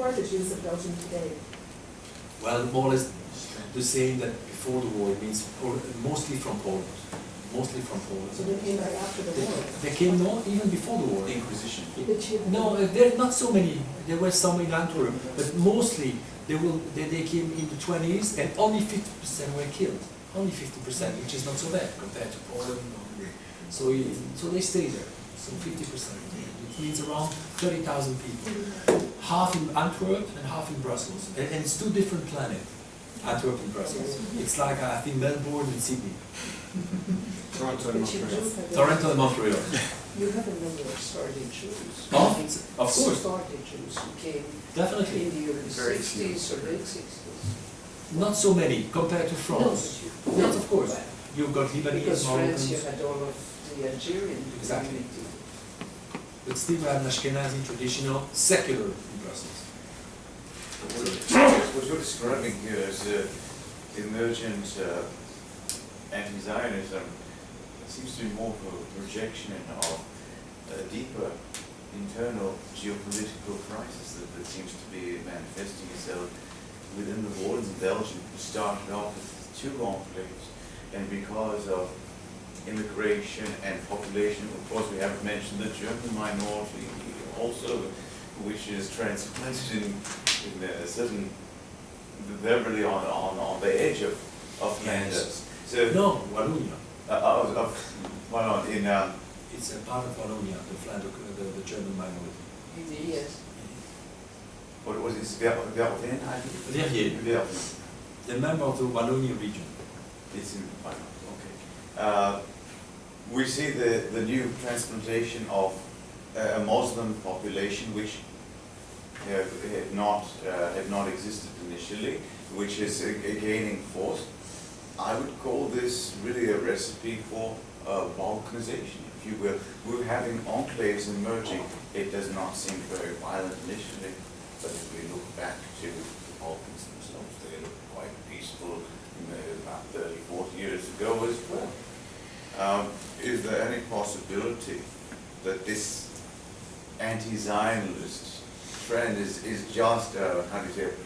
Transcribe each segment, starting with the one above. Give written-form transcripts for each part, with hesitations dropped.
are the Jews of Belgium today? Well, more or less the same that before the war. It means mostly from Poland. Mostly from Poland. So they came back after the war? They came, no, even before the war. The Inquisition. No, there are not so many. There were some in Antwerp, but mostly they came in the 20s, and only 50% were killed. Only 50%, which is not so bad compared to Poland and Hungary. So they stay there. So 50%. It means around 30,000 people. Half in Antwerp and half in Brussels. And it's two different planets, Antwerp and Brussels. It's like, I think, Melbourne and Sydney. Toronto and Montreal. Toronto and Montreal. You have a number of Sardin Jews. Of course. Sardin Jews who came Definitely. in the early 60s or late 60s. Not so many compared to France. Yes, of course. You've got Lebanese, Because France, you Moroccans. had all of the Algerian Exactly. community. But still we have an Ashkenazi traditional secular in Brussels. What you're describing here is emergent anti-Zionism. It seems to be more of a projection of a deeper internal geopolitical crisis that seems to be manifesting itself within the borders of Belgium. Who started off with two conflicts, and because of immigration and population, of course we haven't mentioned the German minority also, which is transplanted in a certain, they're really on the edge of Flanders. So No, Wallonia. It's a part of Wallonia, the Flanders, the German minority. Yes. What was it? Verviers? Verviers, the member of the Wallonia region. It's in okay. We see the new transplantation of a Muslim population which had not existed initially, which is gaining force. I would call this really a recipe for balkanization, if you will. We're having enclaves emerging. It does not seem very violent initially, but if we look back to the Balkans themselves, they look quite peaceful about 30, 40 years ago as well. Is there any possibility that this anti-Zionist trend is just a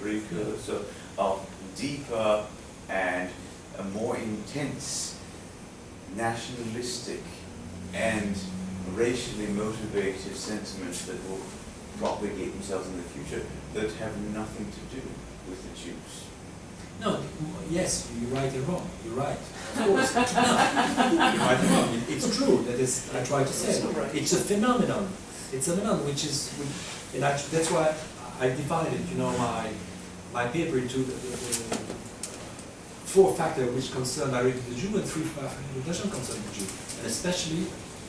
precursor of deeper and a more intense nationalistic and racially motivated sentiments that will propagate themselves in the future that have nothing to do with the Jews? No, yes, you're right and wrong. You're right. Of course. No, you're right and wrong. It's true. That is, I try to say. It's a phenomenon. It's a phenomenon which is, and actually, that's why I divided, my paper into the 4 factors which concern directly the Jew and 3 factors which doesn't concern the Jew, and especially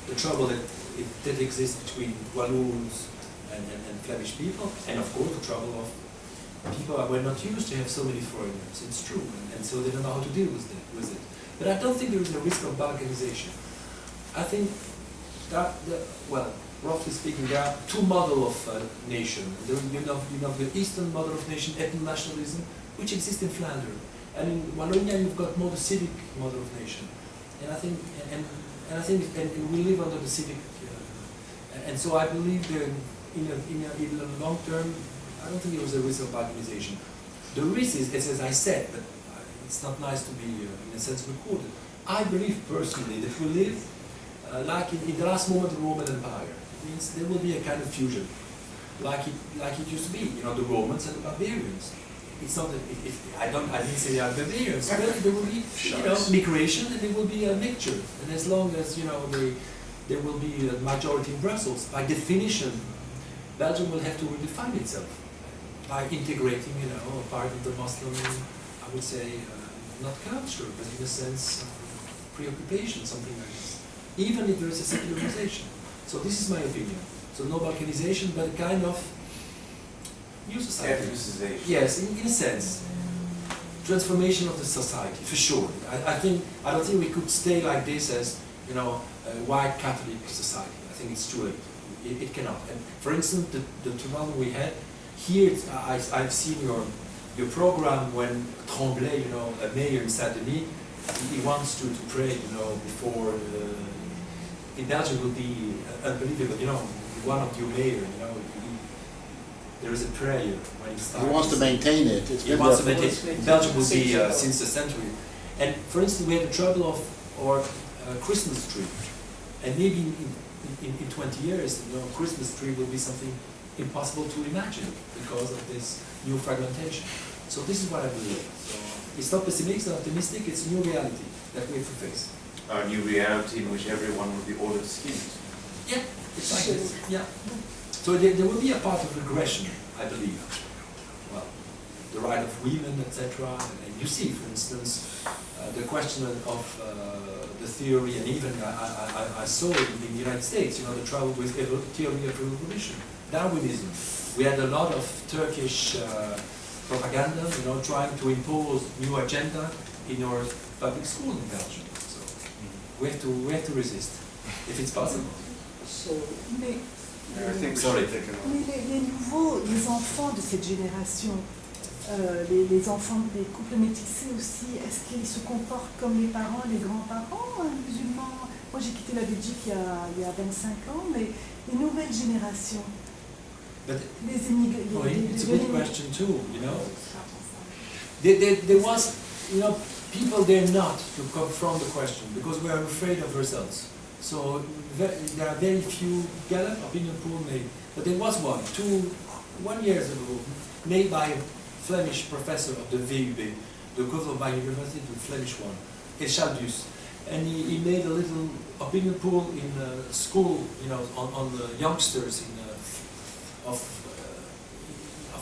the trouble that exists between Walloons and Flemish people, and of course the trouble of people were not used to have so many foreigners. It's true, and so they don't know how to deal with it. But I don't think there is a risk of balkanization. I think that, well, roughly speaking, there are 2 models of nation. You know the Eastern model of nation, ethno-nationalism, which exists in Flanders, and in Wallonia you've got more the Civic model of nation. And I think, and we live under the Civic, and so I believe that in the long term, I don't think there was a risk of balkanization. The risk is, as I said, but it's not nice to be, in a sense, recorded. I believe personally that we live like in the last moment of the Roman Empire. It means there will be a kind of fusion, like it used to be. The Romans and the barbarians. It's not that I didn't say they are barbarians, but there will be migration, and there will be a mixture. And as long as there will be a majority in Brussels, by definition, Belgium will have to redefine itself by integrating, a part of the Muslim, I would say, not culture, but in a sense, preoccupation, something like this. Even if there is a secularization. So this is my opinion. So no balkanization, but a kind of new society. Ethnicization. Yes, in a sense. Transformation of the society, for sure. I don't think we could stay like this as, a white Catholic society. I think it's too late. It cannot. And for instance, the Toronto we had, here I've seen your program when Tremblay, a mayor in Saint-Denis, he wants to pray, before, in Belgium will be unbelievable, one of your mayor, there is a prayer when it starts. He wants to maintain it. It's He been wants to there maintain for- it. Belgium will be since the century. And for instance, we had the trouble of our Christmas tree. And maybe in 20 years, Christmas tree will be something impossible to imagine because of this new fragmentation. So this is what I believe. So it's not pessimistic, it's not optimistic, it's a new reality that we have to face. A new reality in which everyone will be ordered schemes. Yeah, it's like this. Yeah. So there will be a part of regression, I believe. Well, the right of women, etc. And you see, for instance, the question of the theory, and even I saw in the United States, the trouble with theory of evolution, Darwinism. We had a lot of Turkish propaganda, trying to impose new agenda in our public school in Belgium. So we have to resist, if it's possible. So, Mais, I think we Sorry. should take it mais les enfants de cette génération, les enfants des couples métissés aussi, est-ce qu'ils se comportent comme les parents, les grands-parents musulmans? Moi j'ai quitté la Belgique il y a 25 ans, mais les nouvelles générations, But les immigrés, it's a good question too, There was, people dare not to confront the question because we are afraid of results. So there are very few Gallup opinion poll made, but there was one year ago, made by a Flemish professor of the VUB, the equivalent of my university, the Flemish one, Echaldus. And he made a little opinion poll in school, on the youngsters of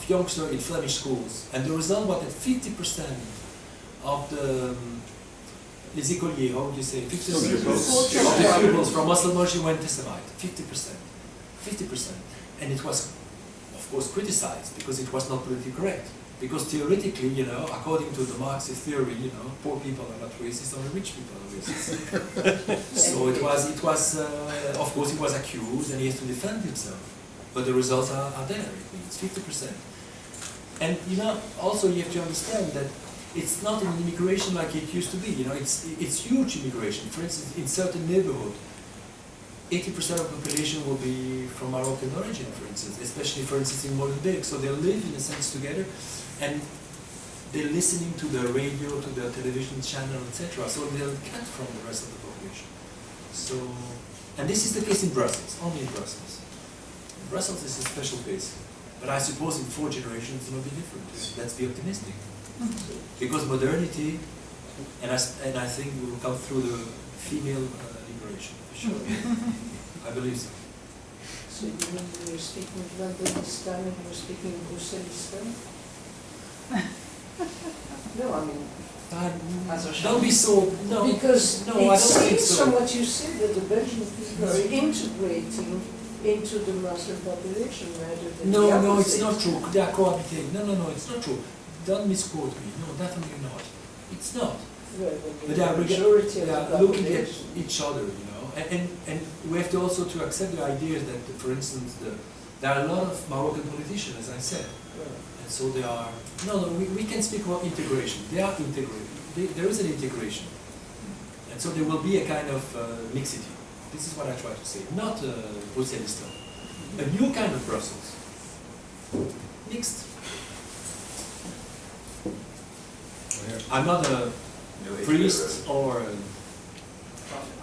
youngsters in Flemish schools. And the result was that 50% of les écoliers, how would you say, 50% of the pupils from Muslim origin were anti-Semite, 50%. And it was, of course, criticized because it was not politically correct. Because theoretically, according to the Marxist theory, poor people are not racist, only rich people are racist. So it was, of course, he was accused and he has to defend himself. But the results are there, it means 50%. And also you have to understand that it's not an immigration like it used to be. It's huge immigration. For instance, in certain neighborhood, 80% of the population will be from Moroccan origin, for instance, especially, for instance, in Molenbeek. So they live, in a sense, together, and they're listening to the radio, to the television channel, etc. So they'll cut from the rest of the population. So, and this is the case in Brussels, only in Brussels. In Brussels is a special case. But I suppose in 4 generations it will be different. Let's be optimistic. Because modernity, and I think we will come through the female liberation, for sure. I believe so. so you were speaking London this time and you were speaking Brussels this time? No, I mean, Don't be so, no. because no, it I don't think seems so. from what you said that the Belgian people are integrating into the Muslim population rather than the No, opposite. it's not true. They are cohabitating. No, it's not true. Don't misquote me. No, definitely not. It's not. Well, But the majority of they the are looking at population. each other, and we have to also to accept the idea that, for instance, there are a lot of Moroccan politicians, as I said, and so they are. We can speak about integration. They are integrated. There is an integration, and so there will be a kind of mixity. This is what I try to say. Not Bruxellistan. A new kind of Brussels. Mixed. I'm not a priest or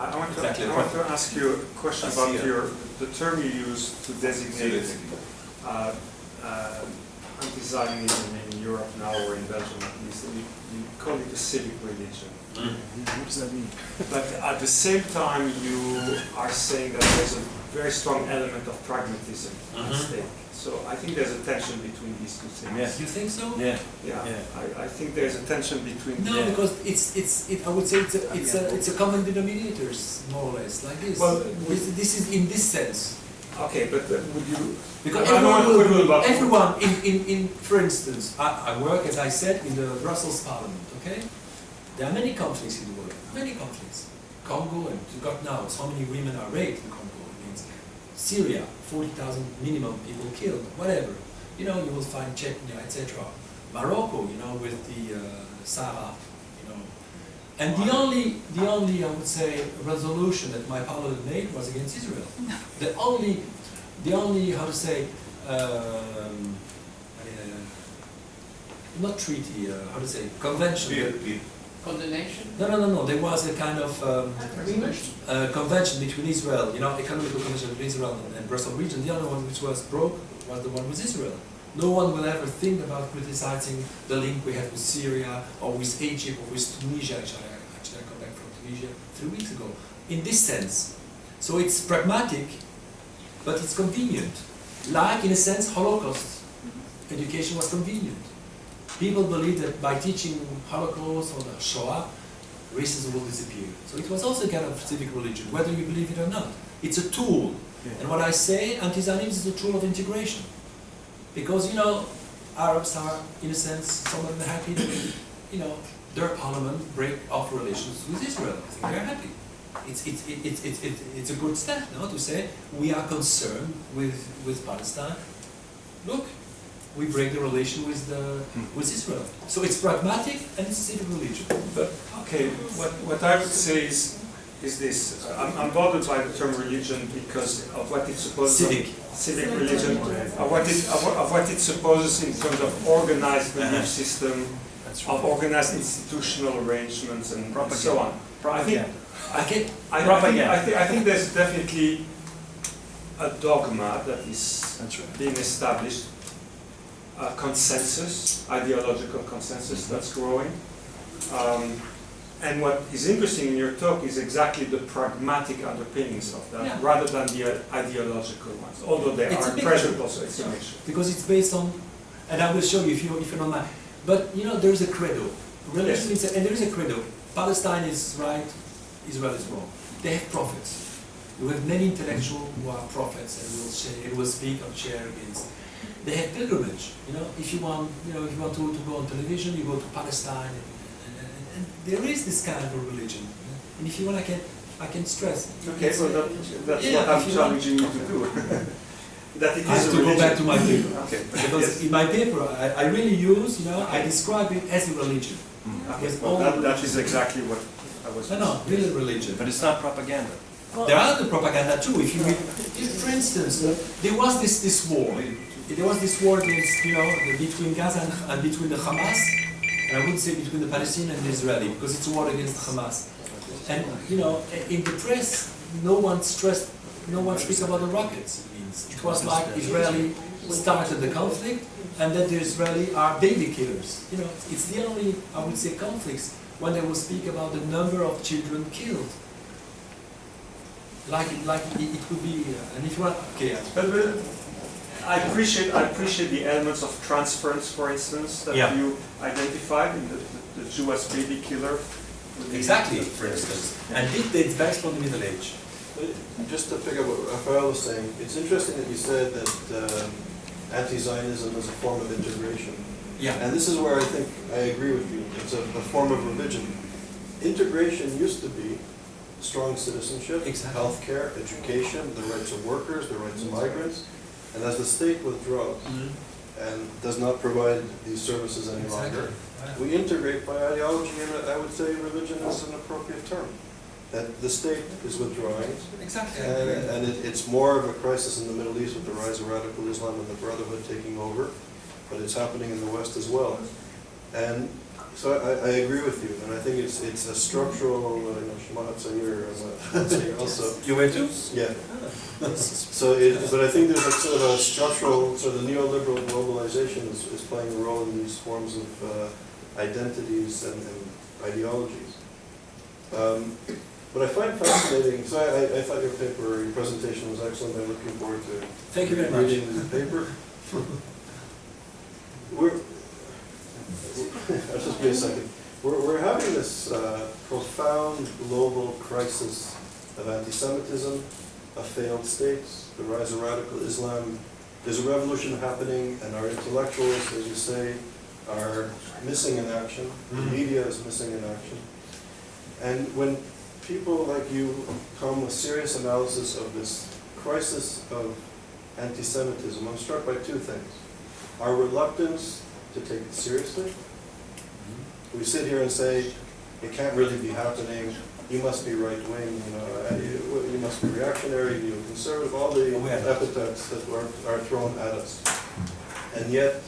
I want Exactly. to ask you a question about the term you use to designate anti-Zionism in Europe now, or in Belgium at least. You call it a civic religion. What does that mean? But at the same time, you are saying that there's a very strong element of pragmatism at stake. So I think there's a tension between these two things. Yes. You think so? Yeah. I think there's a tension between. No, because I would say it's a common denominators, more or less, like this. Well, this is in this sense. Okay, but would you? Because I don't everyone want to will, about- everyone in for instance, I work, as I said, in the Brussels Parliament, okay? There are many conflicts in the world, many conflicts. Congo, and God knows how many women are raped in Congo. It means Syria, 40,000 minimum people killed, whatever. You will find Chechnya, etc. Morocco, with the Sahara, And the only, I would say, resolution that my parliament made was against Israel. The only, how to say, not treaty, how to say, convention. Condemnation? No. There was a kind of Agreement? convention between Israel, economical convention between Israel and Brussels region. The other one which was broke was the one with Israel. No one will ever think about criticizing the link we have with Syria or with Egypt or with Tunisia. Actually, I come back from Tunisia 3 weeks ago. In this sense. So it's pragmatic, but it's convenient. Like, in a sense, Holocaust education was convenient. People believe that by teaching Holocaust or the Shoah, racism will disappear. So it was also a kind of civic religion, whether you believe it or not. It's a tool. Yeah. And what I say, anti-Zionism is a tool of integration. Because, Arabs are, in a sense, some of them happy that, their parliament break off relations with Israel. I think they're happy. It's a good step, to say, we are concerned with Palestine. Look, we break the relation with Israel. So it's pragmatic and it's a civic religion. But okay, what I would say is this: I'm bothered by the term religion because of what it supposes. Civic religion, of what it supposes in terms of organized belief system, of organized institutional arrangements, and so on. I think there's definitely a dogma that is being established. A consensus, ideological consensus that's growing. And what is interesting in your talk is exactly the pragmatic underpinnings of that, rather than the ideological ones, although they are present also, it's a mixture. Because it's based on, and I will show you if you don't mind, but there's a credo. Religion is and there is a credo. Palestine is right, Israel is wrong. They have prophets. You have many intellectuals who are prophets and will speak or share against. They have pilgrimage. If you want, to go on television, you go to Palestine, and there is this kind of a religion. And if you want, I can stress. Okay, so that's what I'm challenging you to do. That it is I have to go back to my paper. Okay. Because in my paper, I really use, I describe it as a religion. That is exactly what I was. No, really religion. But it's not propaganda. There are the propaganda too. For instance, there was this war. There was this war against, between Gaza and between the Hamas, and I wouldn't say between the Palestinian and the Israeli, because it's a war against Hamas. And, in the press, no one speaks about the rockets. It was like Israeli started the conflict, and that the Israeli are baby killers. It's the only, I would say, conflicts when they will speak about the number of children killed. Like it could be, and if you want, okay. I appreciate the elements of transference, for instance, that you identified in the Jewish baby killer. Exactly, for instance. And it dates back from the Middle Age. Just to pick up what Raphael was saying, it's interesting that you said that anti-Zionism is a form of integration. Yeah. And this is where I think I agree with you. It's a form of religion. Integration used to be strong citizenship, healthcare, education, the rights of workers, the rights of migrants. And as the state withdraws and does not provide these services any longer, we integrate by ideology, and I would say religion is an appropriate term. That the state is withdrawing, and it's more of a crisis in the Middle East with the rise of radical Islam and the Brotherhood taking over, but it's happening in the West as well. And so I agree with you, and I think it's a structural, Shema Hatzair also. You were too? Yeah. So, but I think there's sort of a structural, so the neoliberal globalization is playing a role in these forms of identities and ideologies. What I find fascinating, so I thought your presentation was excellent. I'm looking forward to Thank you very much. reading the paper. Just be a second. We're having this profound global crisis of anti-Semitism, of failed states, the rise of radical Islam. There's a revolution happening, and our intellectuals, as you say, are missing in action. The media is missing in action. And when people like you come with serious analysis of this crisis of anti-Semitism, I'm struck by two things. Our reluctance to take it seriously. We sit here and say, it can't really be happening, you must be right-wing, you must be reactionary, you're conservative, all the epithets that are thrown at us. And yet,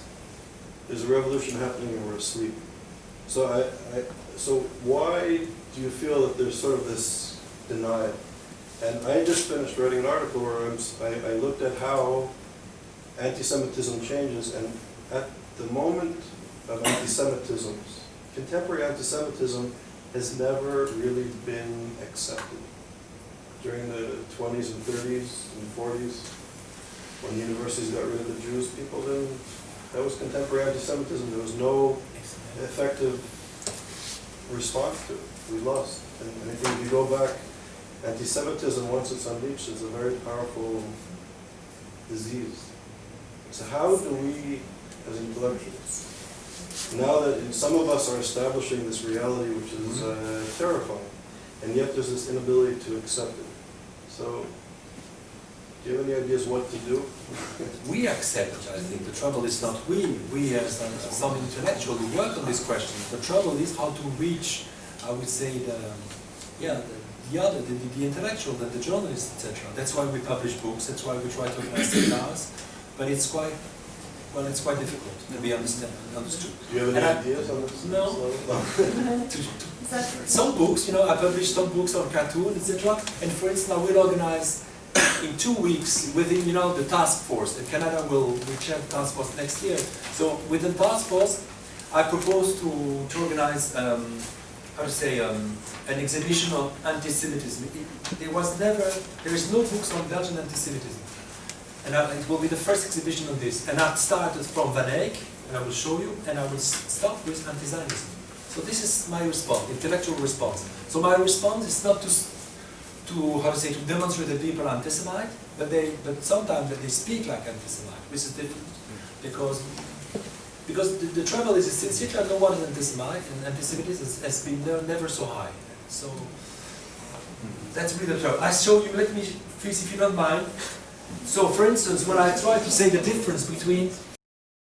there's a revolution happening and we're asleep. So so why do you feel that there's sort of this denial? And I just finished writing an article where I looked at how anti-Semitism changes, and at the moment of anti-Semitism, contemporary anti-Semitism has never really been accepted. During the 20s and 30s and 40s, when universities got rid of the Jews, people didn't, that was contemporary anti-Semitism. There was no effective response to it. We lost. And I think if you go back, anti-Semitism, once it's unleashed, is a very powerful disease. So how do we, as intellectuals, now that some of us are establishing this reality which is terrifying, and yet there's this inability to accept it. So, do you have any ideas what to do? We accept it, I think. The trouble is not we as some intellectuals who work on this question. The trouble is how to reach, I would say, the intellectual, the journalists, etc. That's why we publish books, that's why we try to organize seminars, but it's quite difficult to be understood. Do you have any ideas on this? No. Some books, I published some books on cartoon, etc. And for instance, I will organize in 2 weeks within, the task force. And Canada will chair the task force next year. So within task force, I propose to organize, an exhibition on anti-Semitism. There is no books on Belgian anti-Semitism. And it will be the first exhibition on this. And I started from Van Eyck, and I will show you, and I will start with anti-Zionism. So this is my response, intellectual response. So my response is not to demonstrate that people are anti-Semite, but sometimes that they speak like anti-Semite, which is different. Because the trouble is, since Hitler, no one is anti-Semite, and anti-Semitism has been never so high. So that's really the trouble. I show you, let me, please, if you don't mind. So for instance, when I try to say the difference between